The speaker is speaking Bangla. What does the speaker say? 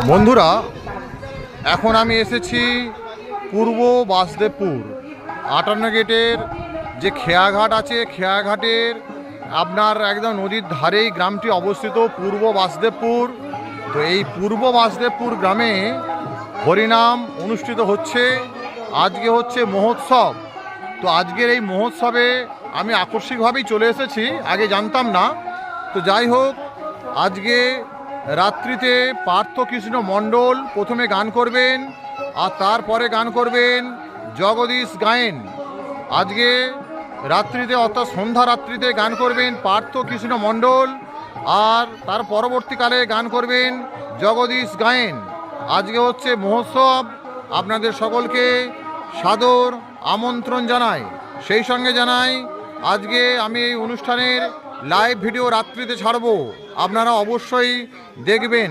বন্ধুরা, এখন আমি এসেছি পূর্ব বাসদেবপুর 58 গেটের যে খেয়াঘাট আছে, খেয়াঘাটের আপনার একদম নদীর ধারেই গ্রামটি অবস্থিত পূর্ব বাসদেবপুর। তো এই পূর্ব বাসদেবপুর গ্রামে হরিনাম অনুষ্ঠিত হচ্ছে। আজকে হচ্ছে মহোৎসব। তো আজকের এই মহোৎসবে আমি আকস্মিকভাবেই চলে এসেছি, আগে জানতাম না। তো যাই হোক, আজকে রাত্রিতে পার্থকৃষ্ণ মণ্ডল প্রথমে গান করবেন আর তারপরে গান করবেন জগদীশ গায়েন। আজকে রাত্রিতে অর্থাৎ সন্ধ্যা রাত্রিতে গান করবেন পার্থকৃষ্ণ মণ্ডল আর তার পরবর্তীকালে গান করবেন জগদীশ গায়েন। আজকে হচ্ছে মহোৎসব, আপনাদের সকলকে সাদর আমন্ত্রণ জানাই। সেই সঙ্গে জানাই আজকে আমি এই অনুষ্ঠানের লাইভ ভিডিও রাত্রিতে ছাড়ব, আপনারা অবশ্যই দেখবেন।